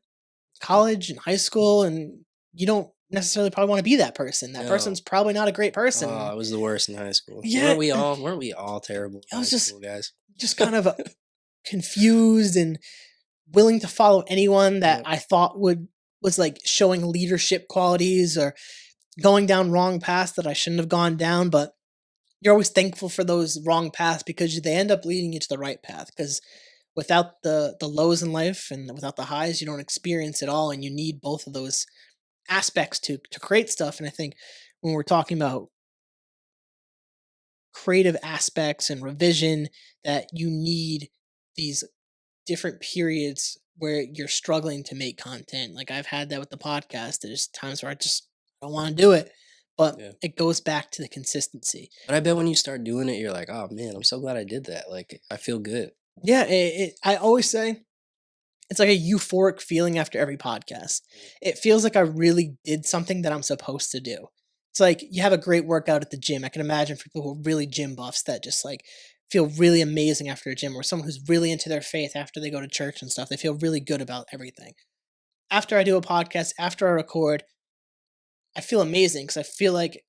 college and high school, and you don't necessarily probably want to be that person. That No. person's probably not a great person. Oh, it was the worst in high school. Yeah, Weren't we all terrible I in was high school, guys? just kind of confused and willing to follow anyone that Yep. I thought would was like showing leadership qualities or going down wrong paths that I shouldn't have gone down. But you're always thankful for those wrong paths because they end up leading you to the right path. Because without the lows in life and without the highs, you don't experience it all, and you need both of those aspects to create stuff. And I think when we're talking about creative aspects and revision, that you need these different periods where you're struggling to make content. Like, I've had that with the podcast. There's times where I just don't want to do it, but Yeah. it goes back to the consistency. But I bet when you start doing it, you're like, oh man, I'm so glad I did that. Like, I feel good. Yeah, I always say it's like a euphoric feeling after every podcast. It feels like I really did something that I'm supposed to do. It's like you have a great workout at the gym. I can imagine for people who are really gym buffs that just like feel really amazing after a gym, or someone who's really into their faith after they go to church and stuff. They feel really good about everything. After I do a podcast, after I record, I feel amazing because I feel like,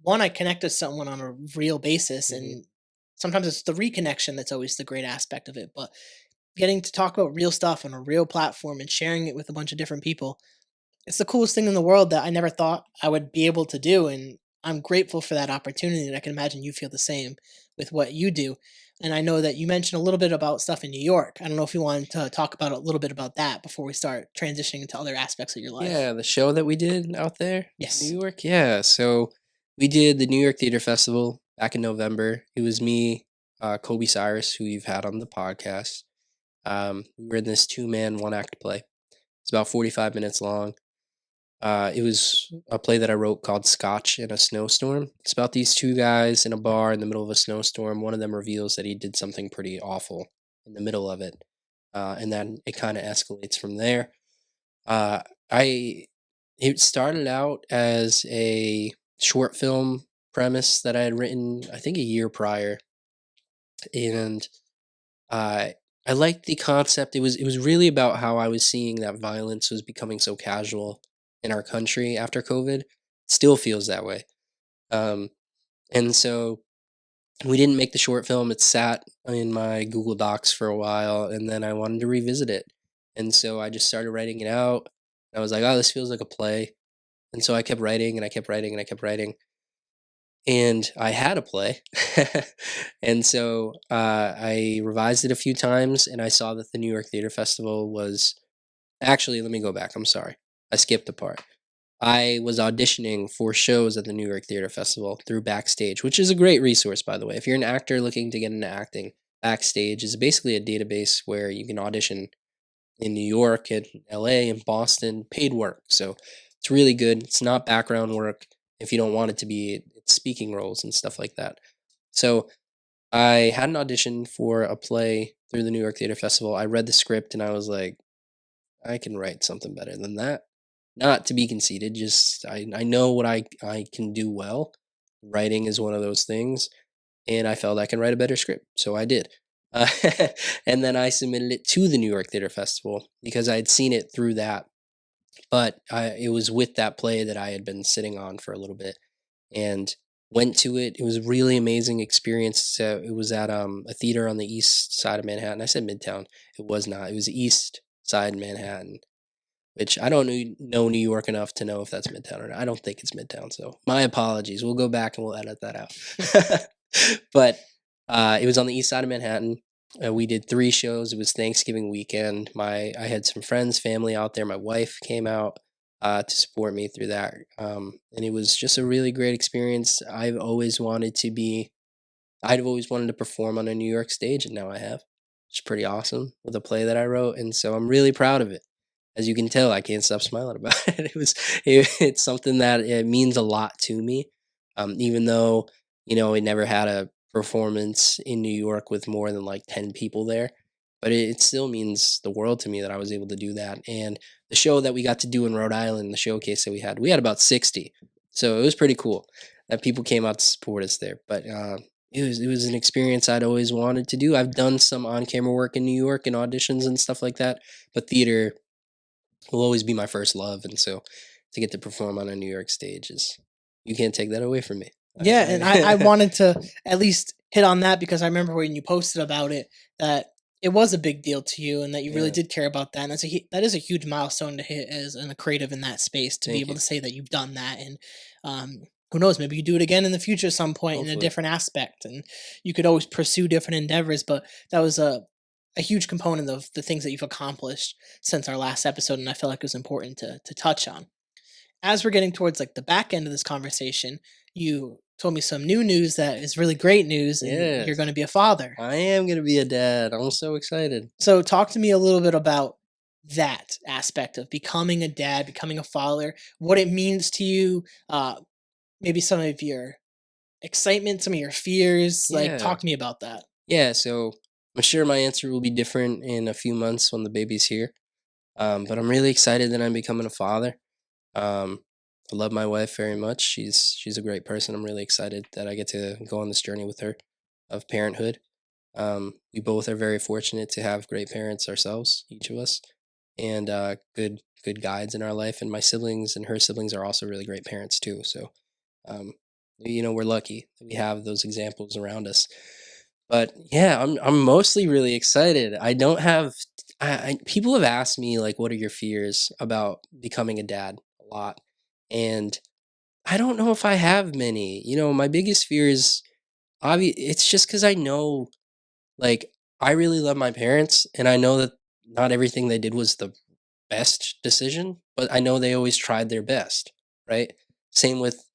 one, I connect with someone on a real basis, Mhm. and sometimes it's the reconnection that's always the great aspect of it. But getting to talk about real stuff on a real platform and sharing it with a bunch of different people, it's the coolest thing in the world that I never thought I would be able to do. And I'm grateful for that opportunity, and I can imagine you feel the same with what you do. And I know that you mentioned a little bit about stuff in New York. I don't know if you wanted to talk about a little bit about that before we start transitioning into other aspects of your life. Yeah, the show that we did out there in Yes. New York. Yeah, so we did the New York Theater Festival back in November. It was me, Kobe Cyrus, who you've had on the podcast. We were in this two-man, one-act play. It's about 45 minutes long. It was a play that I wrote called Scotch in a Snowstorm. It's about these two guys in a bar in the middle of a snowstorm. One of them reveals that he did something pretty awful in the middle of it. And then it kind of escalates from there. Uh, I It started out as a short film premise that I had written, I think, a year prior, and uh, I liked the concept. It was really about how I was seeing that violence was becoming so casual in our country after COVID. Still feels that way, um, and so we didn't make the short film. It sat in my Google Docs for a while, and then I wanted to revisit it, and so I just started writing it out. I was like, "Oh, this feels like a play." And so I kept writing and I kept writing and I kept writing. And I had a play. And so I revised it a few times and I saw that the New York Theater Festival was actually, let me go back. I'm sorry. I skipped a part. I was auditioning for shows at the New York Theater Festival through Backstage, which is a great resource, by the way. If you're an actor looking to get into acting, Backstage is basically a database where you can audition in New York and LA and Boston, paid work. So it's really good. It's not background work if you don't want it to be. It's speaking roles and stuff like that. So I had an audition for a play through the New York Theater Festival. I read the script and I was like, I can write something better than that. Not to be conceited, just I know what I can do well. Writing is one of those things, and I felt I can write a better script, so I did. Uh, and then I submitted it to the New York Theater Festival because I had seen it through that, but it was with that play that I had been sitting on for a little bit, and went to it. It was a really amazing experience. So it was at a theater on the east side of Manhattan. I said Midtown. It was not. It was east side Manhattan, which I don't know New York enough to know if that's Midtown or not. I don't think it's Midtown, so my apologies. We'll go back and we'll edit that out. But it was on the east side of Manhattan. We did 3 shows. It was Thanksgiving weekend. I had some friends, family out there. My wife came out to support me through that, and it was just a really great experience. I've always wanted to perform on a New York stage, and now I have. It's pretty awesome with a play that I wrote, and so I'm really proud of it. As you can tell, I can't stop smiling about it. It's something that it means a lot to me, even though it never had a performance in New York with more than like 10 people there. But it still means the world to me that I was able to do that. And the show that we got to do in Rhode Island, the showcase that we had about 60, so it was pretty cool that people came out to support us there. But it was an experience I'd always wanted to do. I've done some on camera work in New York and auditions and stuff like that, but theater will always be my first love, and so to get to perform on a New York stage is you can't take that away from me. Yeah, and I wanted to at least hit on that because I remember when you posted about it that it was a big deal to you and that you really Yeah. did care about that. And that is a huge milestone to hit as a creative in that space to be Thank able you. to say that you've done that. And who knows, maybe you do it again in the future at some point in a Hopefully. different aspect, and you could always pursue different endeavors. But that was a huge component of the things that you've accomplished since our last episode, and I felt like it was important to touch on. As we're getting towards like the back end of this conversation, you told me some new news that is really great news, and you're Yes, going to be a father. I am gonna be a dad. I'm so excited. So, talk to me a little bit about that aspect of becoming a dad, becoming a father, what it means to you, maybe some of your excitement, some of your fears. Like, Yeah, talk to me about that. yeah. So I'm sure my answer will be different in a few months when the baby's here. But I'm really excited that I'm becoming a father. Um, I love my wife very much. She's a great person. I'm really excited that I get to go on this journey with her of parenthood. We both are very fortunate to have great parents ourselves, each of us, and good guides in our life. And my siblings and her siblings are also really great parents too. So, um, we're lucky that we have those examples around us. But yeah, I'm mostly really excited. I don't have. People have asked me like, what are your fears about becoming a dad a lot, and I don't know if I have many. My biggest fear is it's just because I know, like, I really love my parents, and I know that not everything they did was the best decision, but I know they always tried their best, right? Same with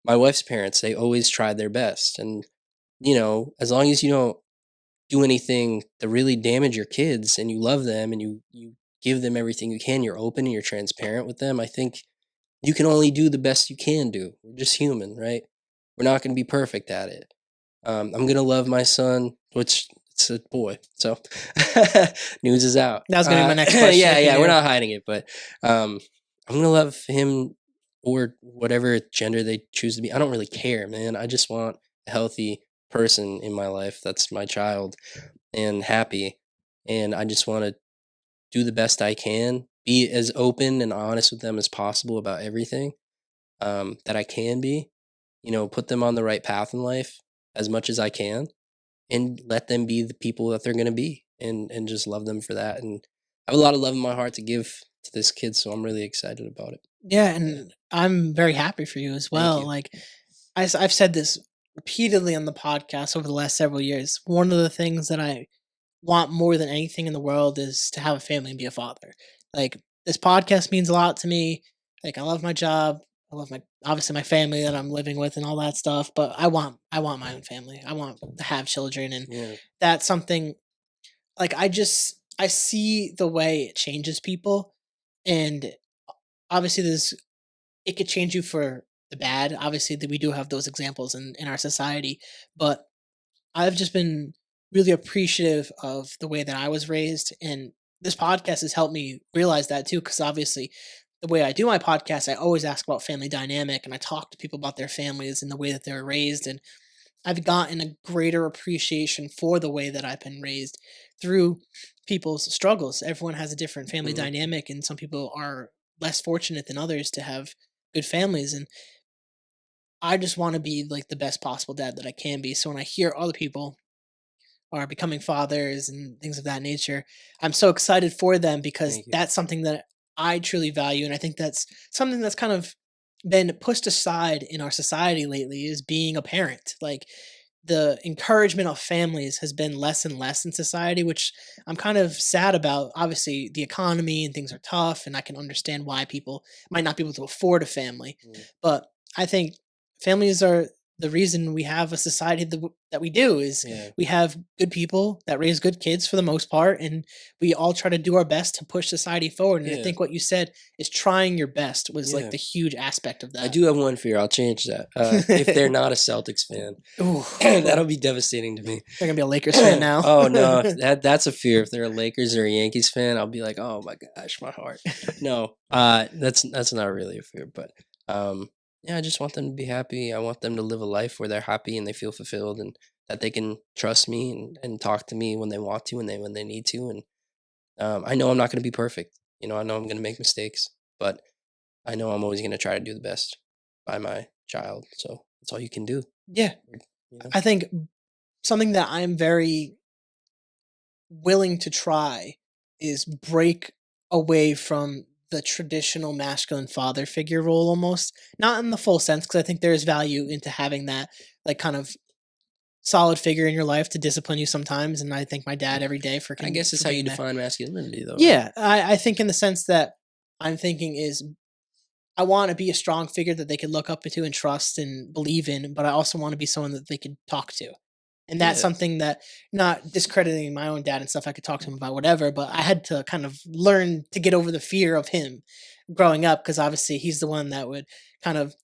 my wife's parents. They always tried their best. And, as long as you don't do anything to really damage your kids and you love them and you give them everything you can, you're open and you're transparent with them, I think you can only do the best you can do. We're just human, right? We're not going to be perfect at it. I'm going to love my son, which it's a boy. So news is out. That was gonna be my next question. Yeah, if you yeah, we're knew. not hiding it, but I'm going to love him or whatever gender they choose to be. I don't really care, man. I just want a healthy person in my life that's my child and happy. And I just want to do the best I can, be as open and honest with them as possible about everything that I can be, put them on the right path in life as much as I can and let them be the people that they're going to be and just love them for that. And I have a lot of love in my heart to give to this kid. So I'm really excited about it. Yeah, Yeah. and I'm very happy for you as Thank well. you. Like I've said this repeatedly on the podcast over the last several years. One of the things that I want more than anything in the world is to have a family and be a father. Like this podcast means a lot to me. Like I love my job. I love my obviously my family that I'm living with and all that stuff, but I want my own family. I want to have children, and Yeah. that's something like I see the way it changes people, and obviously there's it could change you for the bad. Obviously that we do have those examples in our society, but I've just been really appreciative of the way that I was raised, and this podcast has helped me realize that too. Because obviously, the way I do my podcast, I always ask about family dynamic, and I talk to people about their families and the way that they were raised, and I've gotten a greater appreciation for the way that I've been raised through people's struggles. Everyone has a different family Hmm. dynamic, and some people are less fortunate than others to have good families, and I just want to be like the best possible dad that I can be. So when I hear other people are becoming fathers and things of that nature, I'm so excited for them because Thank you. that's something that I truly value. And I think that's something that's kind of been pushed aside in our society lately is being a parent. Like the encouragement of families has been less and less in society, which I'm kind of sad about. Obviously, the economy and things are tough, and I can understand why people might not be able to afford a family. Mm. But I think families are the reason we have a society that we do is Yeah. we have good people that raise good kids for the most part, and we all try to do our best to push society forward. And I Yeah. think what you said is trying your best was like Yeah. the huge aspect of I that. do have one fear. I'll change that. If they're not a Celtics fan, Ooh, that'll be devastating to me. they're gonna be a Lakers fan now. Oh no, if that's a fear. If they're a Lakers or a Yankees fan, I'll be like, oh my gosh, my heart. No, that's not really a fear, but yeah, I just want them to be happy. I want them to live a life where they're happy and they feel fulfilled, and that they can trust me and talk to me when they want to and when they need to. And I know I'm not going to be perfect. I know I'm going to make mistakes, but I know I'm always going to try to do the best by my child. So that's all you can do. Yeah, You know? I think something that I'm very willing to try is break away from the traditional masculine father figure role almost. Not in the full sense, because I think there is value into having that like kind of solid figure in your life to discipline you sometimes. And I thank my dad every day for I guess it's for how you being there. define masculinity, though, right? Yeah, I think in the sense that I'm thinking is I want to be a strong figure that they could look up to and trust and believe in, but I also want to be someone that they could talk to. And that's Yeah, something that not discrediting my own dad and stuff, I could talk to him about whatever, but I had to kind of learn to get over the fear of him growing up because obviously he's the one that would kind of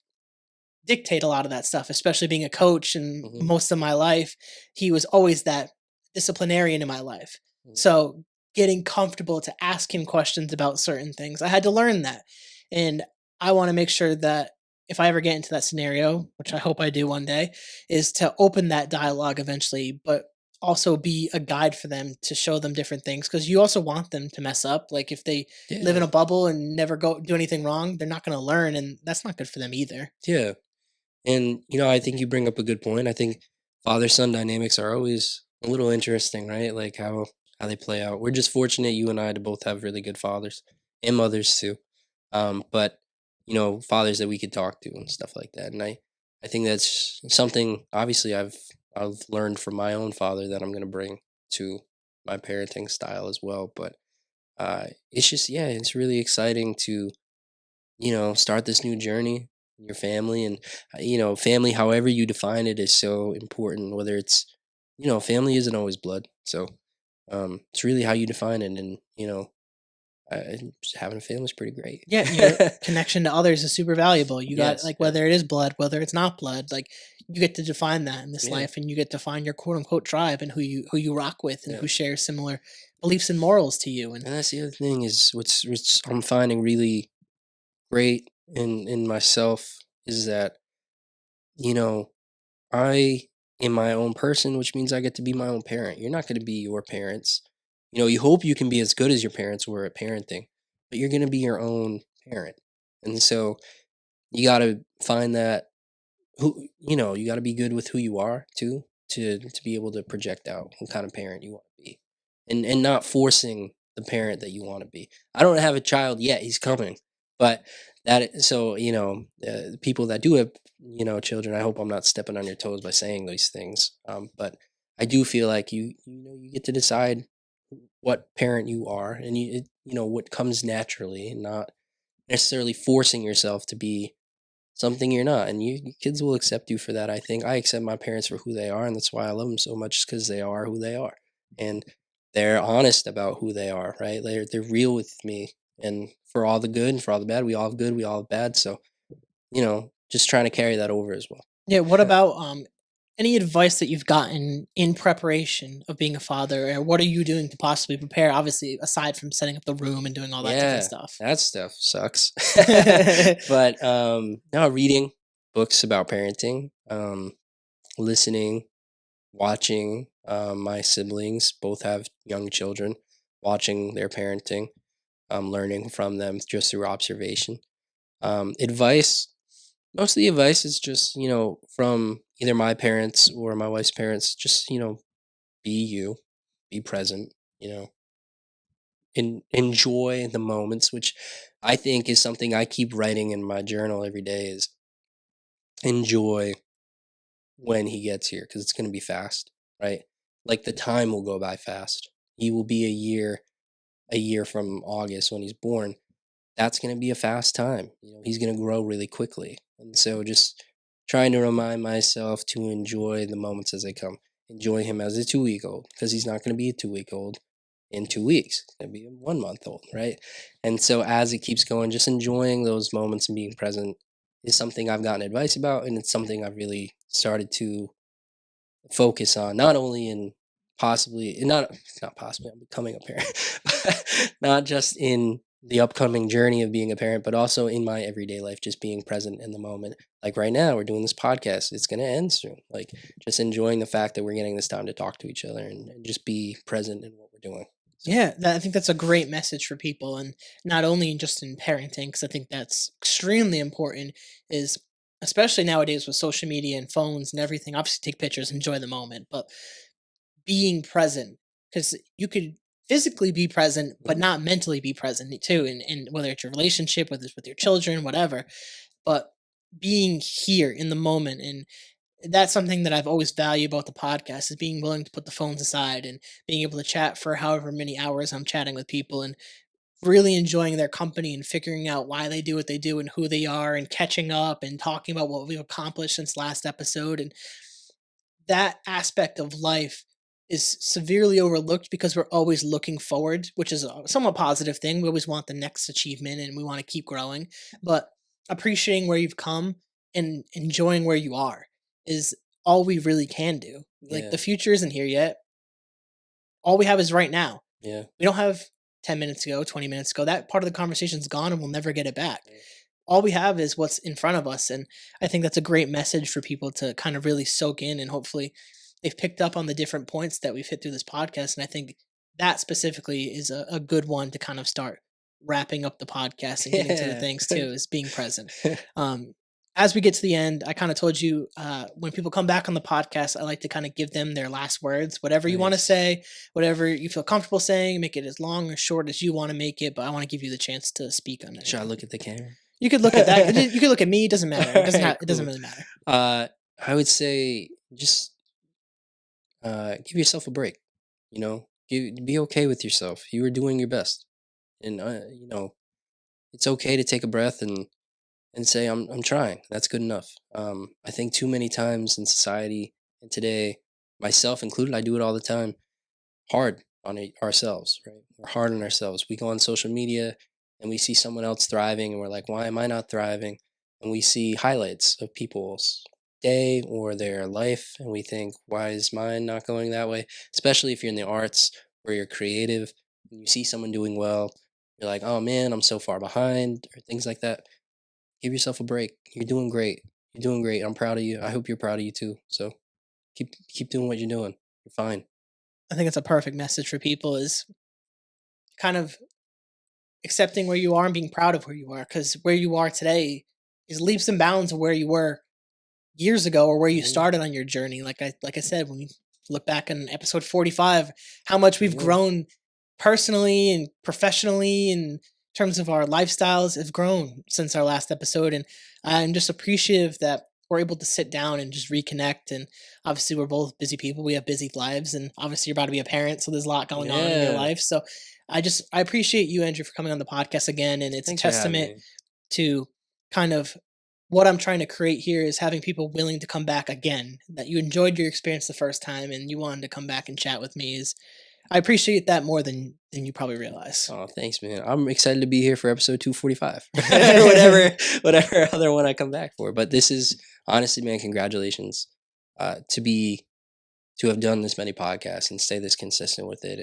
dictate a lot of that stuff, especially being a coach and hmm, most of my life, he was always that disciplinarian in my life. hmm, So getting comfortable to ask him questions about certain things, I had to learn that. And I want to make sure that if I ever get into that scenario, which I hope I do one day, is to open that dialogue eventually, but also be a guide for them to show them different things because you also want them to mess up. Like if they live in yeah, a bubble and never go do anything wrong, they're not going to learn, and that's not good for them either. yeah. And I think you bring up a good point. I think father son dynamics are always a little interesting, right? Like how they play out. We're just fortunate, you and I, to both have really good fathers and mothers too. But fathers that we could talk to and stuff like that. And I think that's something obviously I've learned from my own father that I'm going to bring to my parenting style as well. But it's just, yeah, it's really exciting to start this new journey in your family. And family, however you define it, is so important. Whether it's family isn't always blood, so it's really how you define it. And just having a family is pretty great. Yeah, your connection to others is super valuable. You got, Yes, like, yes. whether it is blood, whether it's not blood, like, you get to define that in this Yeah. life, and you get to find your quote unquote tribe and who you rock with and Yeah. who shares similar beliefs and morals to you. And And that's the other thing is what's I'm finding really great in myself is that you know I am my own person, which means I get to be my own parent. You're not going to be your parents. You hope you can be as good as your parents were at parenting, but you're going to be your own parent. And so you got to find that you got to be good with who you are too to be able to project out what kind of parent you want to be. And not forcing the parent that you want to be. I don't have a child yet, he's coming. But so the people that do have children, I hope I'm not stepping on your toes by saying these things. But I do feel like you get to decide what parent you are, and what comes naturally, and not necessarily forcing yourself to be something you're not. And your kids will accept you for that. I think I accept my parents for who they are, and that's why I love them so much, because they are who they are, and they're honest about who they are. Right? They're real with me, and for all the good and for all the bad, we all have good, we all have bad. So just trying to carry that over as well. yeah, what about any advice that you've gotten in preparation of being a father, or what are you doing to possibly prepare? Obviously, aside from setting up the room and doing all that different Yeah, stuff. that stuff sucks. But no, reading books about parenting, listening, watching my siblings both have young children, watching their parenting, learning from them just through observation. Advice, most of the advice is just, from either my parents or my wife's parents, just, be you, be present, you know, enjoy the moments, which I think is something I keep writing in my journal every day is enjoy when he gets here, because it's going to be fast, right? Like the time will go by fast. He will be a year from August when he's born. That's going to be a fast time. He's going to grow really quickly. And so just trying to remind myself to enjoy the moments as they come. Enjoy him as a 2-week old, because he's not going to be a 2-week old in 2 weeks. He's going to be a 1 month old, right? And so as it keeps going, just enjoying those moments and being present is something I've gotten advice about. And it's something I've really started to focus on, not only in possibly not possibly I'm becoming a parent, not just in the upcoming journey of being a parent, but also in my everyday life, just being present in the moment. Like right now, we're doing this podcast, it's going to end soon. Like just enjoying the fact that we're getting this time to talk to each other, and just be present in what we're doing. So, Yeah, I think that's a great message for people, and not only just in parenting, because I think that's extremely important. Is especially nowadays with social media and phones and everything. Obviously, take pictures, enjoy the moment, but being present, because you could physically be present but mhm, not mentally be present too, and whether it's your relationship, whether it's with your children, whatever. But being here in the moment, and that's something that I've always valued about the podcast, is being willing to put the phones aside and being able to chat for however many hours I'm chatting with people, and really enjoying their company and figuring out why they do what they do and who they are, and catching up and talking about what we've accomplished since last episode. And that aspect of life is severely overlooked because we're always looking forward, which is a somewhat positive thing. We always want the next achievement and we want to keep growing, but appreciating where you've come and enjoying where you are is all we really can do. Like, yeah, the future isn't here yet. All we have is right now. yeah, We don't have 10 minutes ago, 20 minutes ago. That part of the conversation's gone and we'll never get it back. yeah. All we have is what's in front of us. And I think that's a great message for people to kind of really soak in. And hopefully they've picked up on the different points that we've hit through this podcast. And I think that specifically is a good one to kind of start wrapping up the podcast and getting to the Yeah. things too, is being present. Um, as we get to the end, I kind of told you, when people come back on the podcast, I like to kind of give them their last words, whatever you want to Nice. say, whatever you feel comfortable saying, make it as long or short as you want to make it. But I want to give you the chance to speak on it. Should I look at the camera? You could look at that. You could look at me. It doesn't matter. It doesn't. It doesn't really matter. I would say just give yourself a break. You know, be okay with yourself. You were doing your best, and you know, it's okay to take a breath and say I'm trying. That's good enough. I think too many times in society and today, myself included, I do it all the time. Hard on ourselves, right? We're hard on ourselves. We go on social media and we see someone else thriving, and we're like, why am I not thriving? And we see highlights of people's day or their life, and we think, why is mine not going that way? Especially if you're in the arts or you're creative, and you see someone doing well, you're like, oh man, I'm so far behind, or things like that. Give yourself a break. You're doing great. You're doing great. I'm proud of you. I hope you're proud of you too. So keep doing what you're doing. You're fine. I think it's a perfect message for people is kind of accepting where you are and being proud of where you are, because where you are today is leaps and bounds of where you were years ago or where you Mhm. started on your journey. Like I said, when we look back on episode 45, how much we've Yeah. grown personally and professionally in terms of our lifestyles have grown since our last episode. And I'm just appreciative that we're able to sit down and just reconnect. And obviously we're both busy people. We have busy lives, and obviously you're about to be a parent, so there's a lot going on in your Yeah. life. So I appreciate you, Andrew, for coming on the podcast again. And it's Thanks a for having testament me. to kind of what I'm trying to create here is having people willing to come back again. That you enjoyed your experience the first time and you wanted to come back and chat with me is I appreciate that more than you probably realize. Oh, thanks, man. I'm excited to be here for episode 245. whatever other one I come back for. But this is honestly, man, congratulations. To have done this many podcasts and stay this consistent with it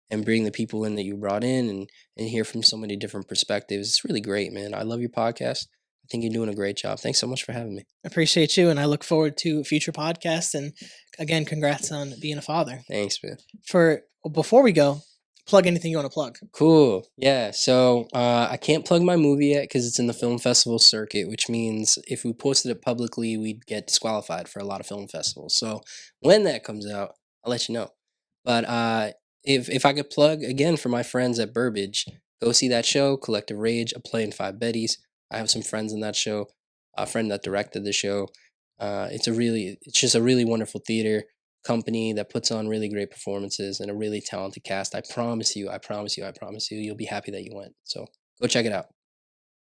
and bring the people in that you brought in and hear from so many different perspectives. It's really great, man. I love your podcast. I think you're doing a great job. Thanks so much for having me. I appreciate you, and I look forward to future podcasts. And again, congrats on being a father. Thanks, man. Before we go, plug anything you want to plug. Cool. Yeah. So I can't plug my movie yet because it's in the film festival circuit, which means if we posted it publicly, we'd get disqualified for a lot of film festivals. So when that comes out, I'll let you know. But if I could plug again for my friends at Burbage, go see that show, Collective Rage, A Play in Five Betties. I have some friends in that show, a friend that directed the show. It's just a really wonderful theater company that puts on really great performances and a really talented cast. I promise you, you'll be happy that you went. So go check it out.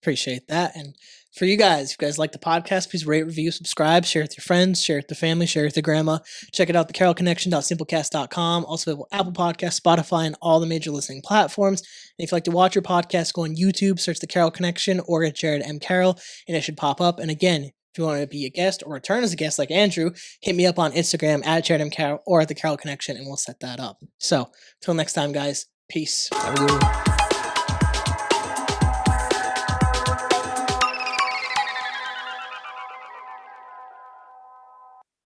Appreciate that. And for you guys, if you guys like the podcast, please rate, review, subscribe, share it with your friends, share it with the family, share it with your grandma. Check it out, thecarrollconnection.simplecast.com. Also available Apple Podcasts, Spotify, and all the major listening platforms. And if you like to watch your podcast, go on YouTube, search The Carroll Connection or at Jared M. Carroll, and it should pop up. And again, if you want to be a guest or return as a guest like Andrew, hit me up on Instagram at Jared M. Carroll or at The Carroll Connection, and we'll set that up. So, till next time, guys, peace. Have a good one.